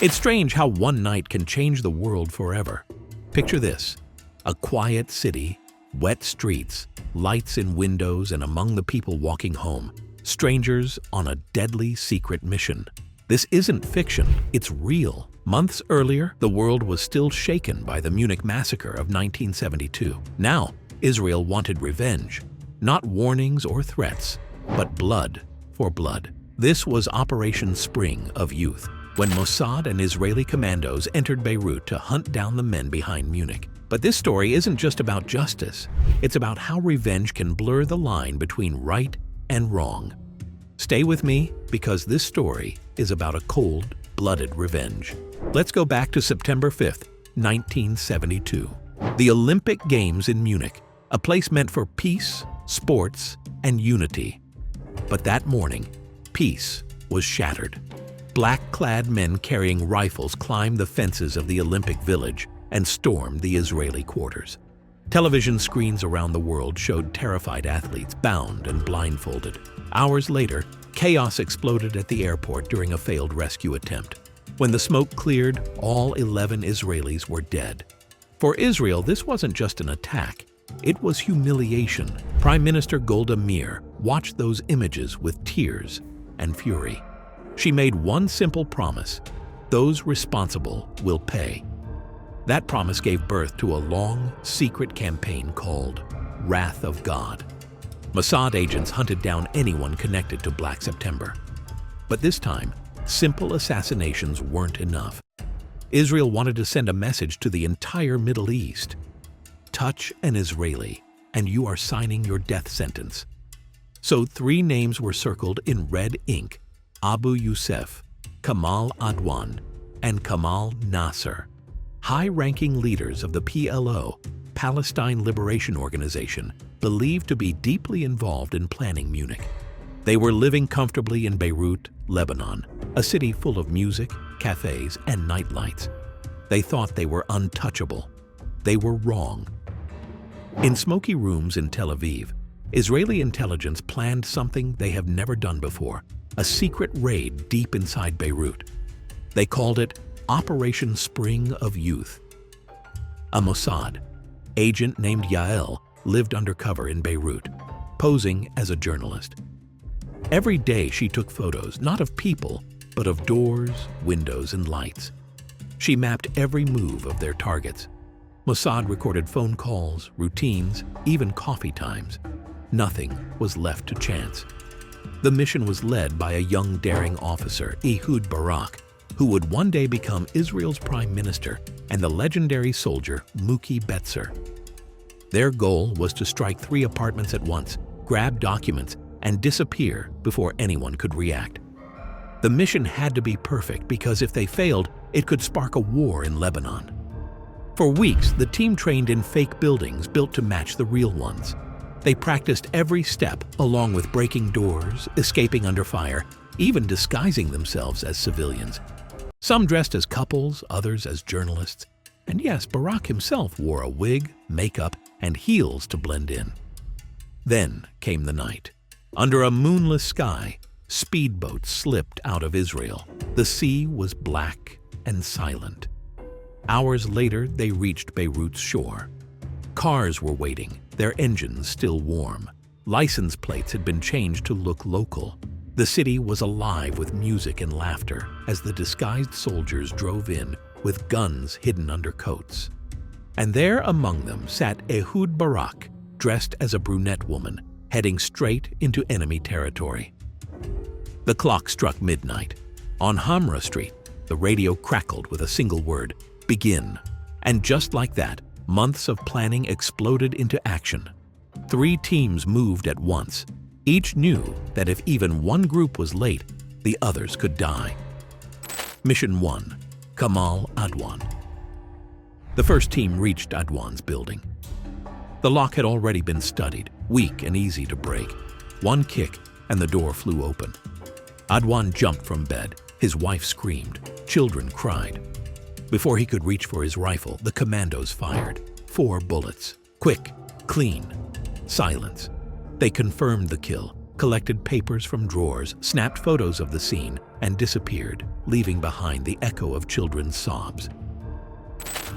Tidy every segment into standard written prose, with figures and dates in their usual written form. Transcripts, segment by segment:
It's strange how one night can change the world forever. Picture this: a quiet city, wet streets, lights in windows, and among the people walking home, strangers on a deadly secret mission. This isn't fiction, it's real. Months earlier, the world was still shaken by the Munich massacre of 1972. Now, Israel wanted revenge, not warnings or threats, but blood for blood. This was Operation Spring of Youth, when Mossad and Israeli commandos entered Beirut to hunt down the men behind Munich. But this story isn't just about justice. It's about how revenge can blur the line between right and wrong. Stay with me, because this story is about a cold-blooded revenge. Let's go back to September 5th, 1972. The Olympic Games in Munich, a place meant for peace, sports, and unity. But that morning, peace was shattered. Black-clad men carrying rifles climbed the fences of the Olympic Village and stormed the Israeli quarters. Television screens around the world showed terrified athletes bound and blindfolded. Hours later, chaos exploded at the airport during a failed rescue attempt. When the smoke cleared, all 11 Israelis were dead. For Israel, this wasn't just an attack. It was humiliation. Prime Minister Golda Meir watched those images with tears and fury. She made one simple promise: those responsible will pay. That promise gave birth to a long, secret campaign called Wrath of God. Mossad agents hunted down anyone connected to Black September. But this time, simple assassinations weren't enough. Israel wanted to send a message to the entire Middle East. Touch an Israeli, and you are signing your death sentence. So 3 names were circled in red ink: Abu Yusuf, Kamal Adwan, and Kamal Nasser. High-ranking leaders of the PLO, Palestine Liberation Organization, believed to be deeply involved in planning Munich. They were living comfortably in Beirut, Lebanon, a city full of music, cafes, and nightlights. They thought they were untouchable. They were wrong. In smoky rooms in Tel Aviv, Israeli intelligence planned something they have never done before: a secret raid deep inside Beirut. They called it Operation Spring of Youth. A Mossad agent named Yael lived undercover in Beirut, posing as a journalist. Every day she took photos, not of people, but of doors, windows, and lights. She mapped every move of their targets. Mossad recorded phone calls, routines, even coffee times. Nothing was left to chance. The mission was led by a young, daring officer, Ehud Barak, who would one day become Israel's prime minister, and the legendary soldier Muki Betzer. Their goal was to strike 3 apartments at once, grab documents, and disappear before anyone could react. The mission had to be perfect because if they failed, it could spark a war in Lebanon. For weeks, the team trained in fake buildings built to match the real ones. They practiced every step, along with breaking doors, escaping under fire, even disguising themselves as civilians. Some dressed as couples, others as journalists. And yes, Barak himself wore a wig, makeup, and heels to blend in. Then came the night. Under a moonless sky, speedboats slipped out of Israel. The sea was black and silent. Hours later, they reached Beirut's shore. Cars were waiting, their engines still warm. License plates had been changed to look local. The city was alive with music and laughter as the disguised soldiers drove in with guns hidden under coats. And there among them sat Ehud Barak, dressed as a brunette woman, heading straight into enemy territory. The clock struck midnight. On Hamra Street, the radio crackled with a single word: begin. And just like that, months of planning exploded into action. 3 teams moved at once. Each knew that if even one group was late, the others could die. Mission 1: Kamal Adwan. The first team reached Adwan's building. The lock had already been studied, weak and easy to break. One kick, and the door flew open. Adwan jumped from bed. His wife screamed. Children cried. Before he could reach for his rifle, the commandos fired. 4 bullets. Quick, clean, silence. They confirmed the kill. collected papers from drawers, snapped photos of the scene, and disappeared, leaving behind the echo of children's sobs.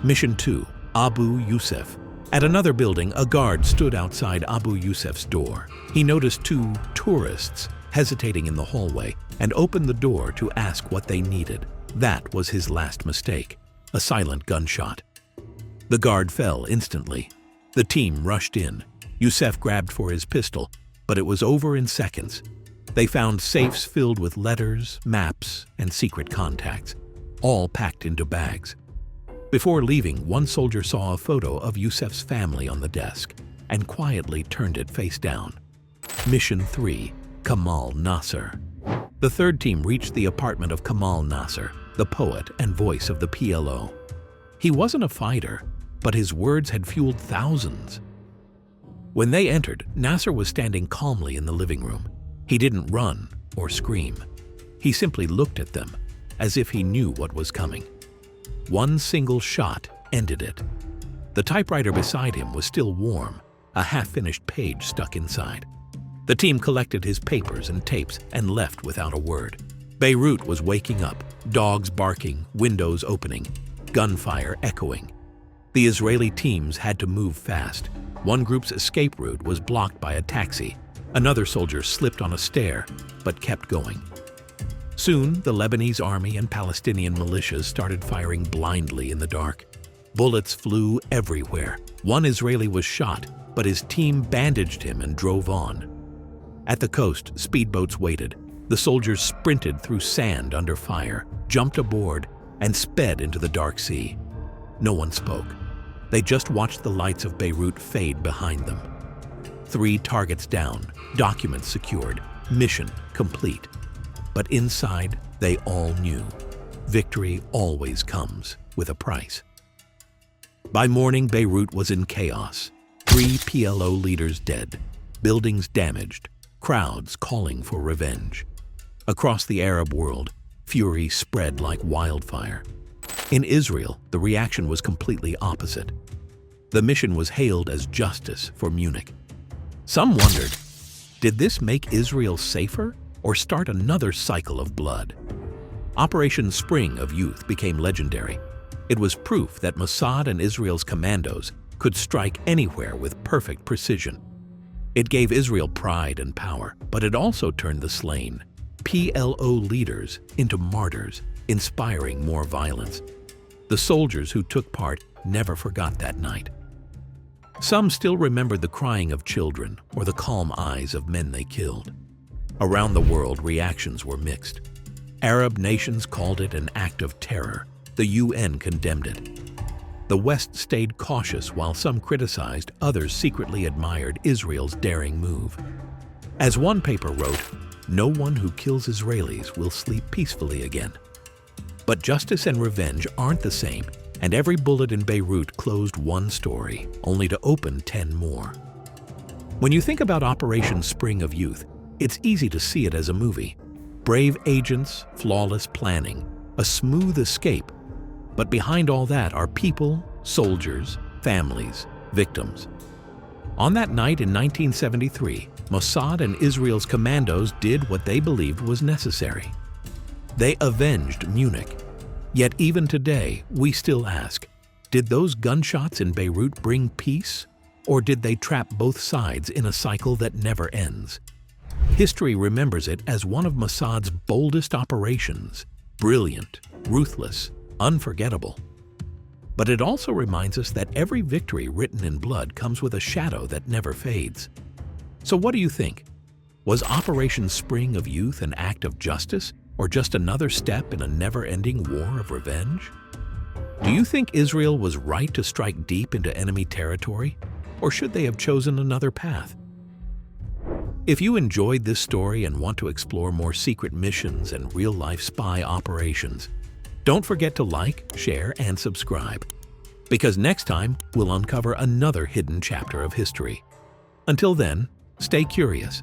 Mission 2. Abu Yusuf. At another building, a guard stood outside Abu Yusuf's door. He noticed two tourists hesitating in the hallway and opened the door to ask what they needed. That was his last mistake, a silent gunshot. The guard fell instantly. The team rushed in. Yusuf grabbed for his pistol, but it was over in seconds. They found safes filled with letters, maps, and secret contacts, all packed into bags. Before leaving, one soldier saw a photo of Yusuf's family on the desk and quietly turned it face down. Mission 3. Kamal Nasser. The third team reached the apartment of Kamal Nasser, the poet and voice of the PLO. He wasn't a fighter, but his words had fueled thousands. When they entered, Nasser was standing calmly in the living room. He didn't run or scream. He simply looked at them, as if he knew what was coming. One single shot ended it. The typewriter beside him was still warm, a half-finished page stuck inside. The team collected his papers and tapes and left without a word. Beirut was waking up, dogs barking, windows opening, gunfire echoing. The Israeli teams had to move fast. One group's escape route was blocked by a taxi. Another soldier slipped on a stair, but kept going. Soon, the Lebanese army and Palestinian militias started firing blindly in the dark. Bullets flew everywhere. One Israeli was shot, but his team bandaged him and drove on. At the coast, speedboats waited. The soldiers sprinted through sand under fire, jumped aboard, and sped into the dark sea. No one spoke. They just watched the lights of Beirut fade behind them. 3 targets down, documents secured, mission complete. But inside, they all knew, victory always comes with a price. By morning, Beirut was in chaos. 3 PLO leaders dead, buildings damaged, crowds calling for revenge. Across the Arab world, fury spread like wildfire. In Israel, the reaction was completely opposite. The mission was hailed as justice for Munich. Some wondered, did this make Israel safer or start another cycle of blood? Operation Spring of Youth became legendary. It was proof that Mossad and Israel's commandos could strike anywhere with perfect precision. It gave Israel pride and power, but it also turned the slain, PLO leaders, into martyrs, inspiring more violence. The soldiers who took part never forgot that night. Some still remembered the crying of children or the calm eyes of men they killed. Around the world, reactions were mixed. Arab nations called it an act of terror. The UN condemned it. The West stayed cautious while some criticized, others secretly admired Israel's daring move. As one paper wrote, "No one who kills Israelis will sleep peacefully again." But justice and revenge aren't the same, and every bullet in Beirut closed one story, only to open 10 more. When you think about Operation Spring of Youth, it's easy to see it as a movie. Brave agents, flawless planning, a smooth escape. But behind all that are people, soldiers, families, victims. On that night in 1973, Mossad and Israel's commandos did what they believed was necessary. They avenged Munich. Yet even today, we still ask, did those gunshots in Beirut bring peace? Or did they trap both sides in a cycle that never ends? History remembers it as one of Mossad's boldest operations, brilliant, ruthless, unforgettable. But it also reminds us that every victory written in blood comes with a shadow that never fades. So what do you think? Was Operation Spring of Youth an act of justice, or just another step in a never-ending war of revenge? Do you think Israel was right to strike deep into enemy territory, or should they have chosen another path? If you enjoyed this story and want to explore more secret missions and real-life spy operations, don't forget to like, share, and subscribe, because next time we'll uncover another hidden chapter of history. Until then, stay curious